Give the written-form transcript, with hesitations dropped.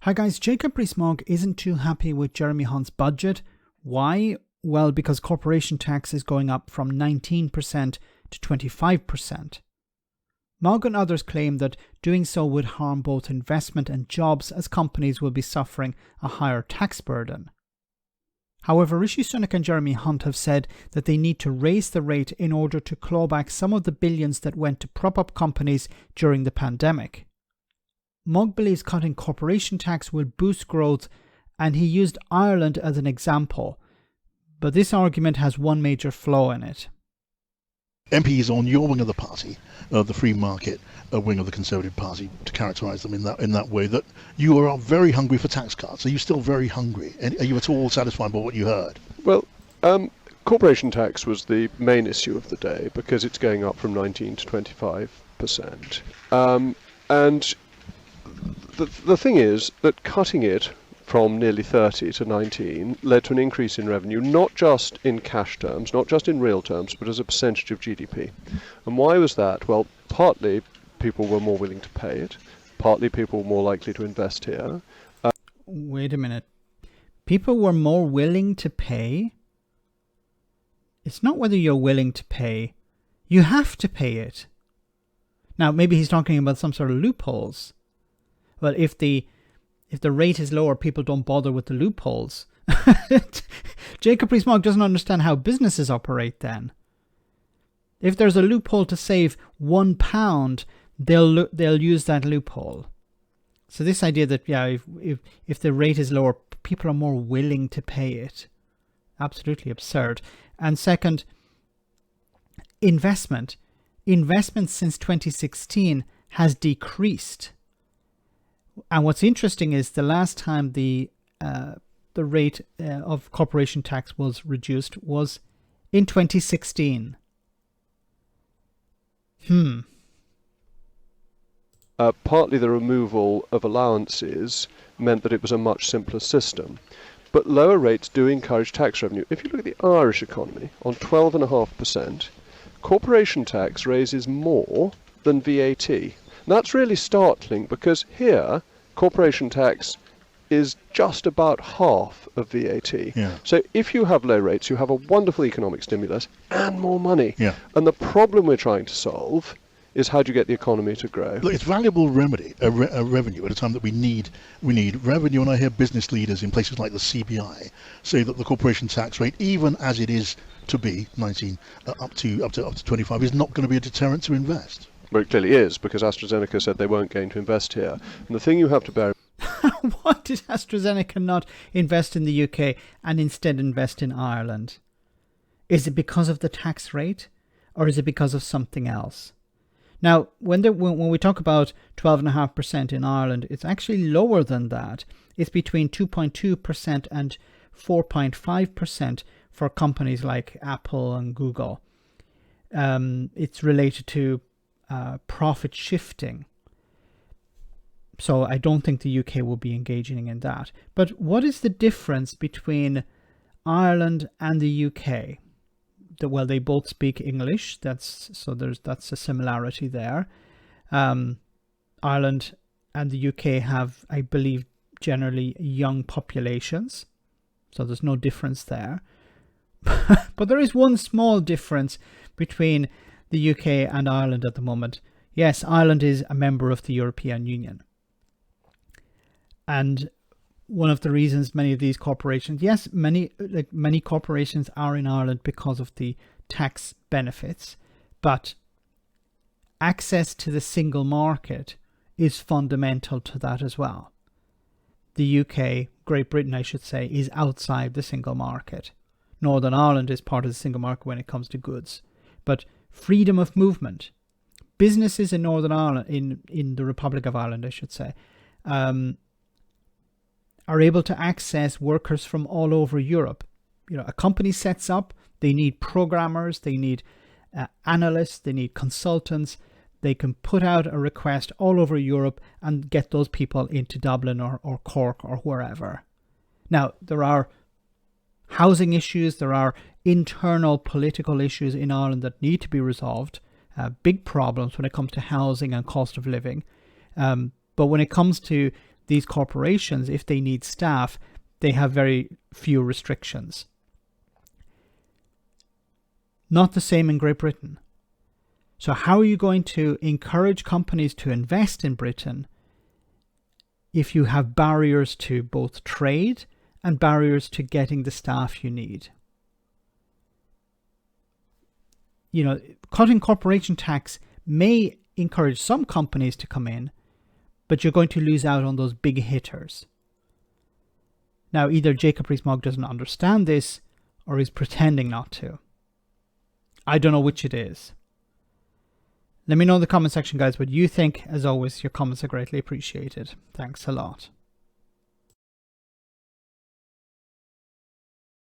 Hi guys, Jacob Rees-Mogg isn't too happy with Jeremy Hunt's budget. Why? Well, because corporation tax is going up from 19% to 25%. Mogg and others claim that doing so would harm both investment and jobs, as companies will be suffering a higher tax burden. However, Rishi Sunak and Jeremy Hunt have said that they need to raise the rate in order to claw back some of the billions that went to prop up companies during the pandemic. Mogg believes cutting corporation tax will boost growth, and he used Ireland as an example. But this argument has one major flaw in it. MPs on your wing of the party, the free market wing of the Conservative Party, to characterise them in that way, that you are very hungry for tax cuts. Are you still very hungry? And are you at all satisfied by what you heard? Well, corporation tax was the main issue of the day because it's going up from 19 to 25%. And the thing is that cutting it from nearly 30 to 19 led to an increase in revenue, not just in cash terms, not just in real terms, but as a percentage of GDP. And why was that? Well, partly people were more willing to pay it, partly people were more likely to invest here. Wait a minute. People were more willing to pay? It's not whether you're willing to pay. You have to pay it. Now, maybe he's talking about some sort of loopholes. Well, if the rate is lower, people don't bother with the loopholes. Jacob Rees-Mogg doesn't understand how businesses operate then. If there's a loophole to save £1, they'll use that loophole. So this idea that, yeah, if the rate is lower, people are more willing to pay it. Absolutely absurd. And second, investment. Investment since 2016 has decreased. And what's interesting is the last time the rate of corporation tax was reduced was in 2016. Partly the removal of allowances meant that it was a much simpler system. But lower rates do encourage tax revenue. If you look at the Irish economy, on 12.5%, corporation tax raises more than VAT. That's really startling because here, corporation tax is just about half of VAT. Yeah. So if you have low rates, you have a wonderful economic stimulus and more money. Yeah. And the problem we're trying to solve is how do you get the economy to grow? Look, it's valuable revenue at a time that we need revenue. And I hear business leaders in places like the CBI say that the corporation tax rate, even as it is to be 19 up to 25, is not going to be a deterrent to invest. Well, it clearly is, because AstraZeneca said they weren't going to invest here. And the thing you have to bear... Why did AstraZeneca not invest in the UK and instead invest in Ireland? Is it because of the tax rate, or is it because of something else? Now, when we talk about 12.5% in Ireland, it's actually lower than that. It's between 2.2% and 4.5% for companies like Apple and Google. It's related to profit shifting. So I don't think the UK will be engaging in that. But what is the difference between Ireland and the UK? Well, they both speak English. That's a similarity there. Ireland and the UK have, I believe, generally young populations. So there's no difference there. But there is one small difference between the UK and Ireland at the moment. Yes, Ireland is a member of the European Union. And one of the reasons many of these corporations, yes, many corporations are in Ireland because of the tax benefits, but access to the single market is fundamental to that as well. The UK, Great Britain, I should say, is outside the single market. Northern Ireland is part of the single market when it comes to goods. But freedom of movement, businesses in Northern Ireland, in the Republic of Ireland, I should say, are able to access workers from all over Europe. You know, a company sets up, they need programmers, they need analysts, they need consultants. They can put out a request all over Europe and get those people into Dublin or Cork or wherever. Now, there are housing issues, there are internal political issues in Ireland that need to be resolved. Big problems when it comes to housing and cost of living. But when it comes to these corporations, if they need staff, they have very few restrictions. Not the same in Great Britain. So how are you going to encourage companies to invest in Britain if you have barriers to both trade and barriers to getting the staff you need? You know, cutting corporation tax may encourage some companies to come in, but you're going to lose out on those big hitters. Now, either Jacob Rees-Mogg doesn't understand this, or he's pretending not to. I don't know which it is. Let me know in the comment section, guys, what you think. As always, your comments are greatly appreciated. Thanks a lot.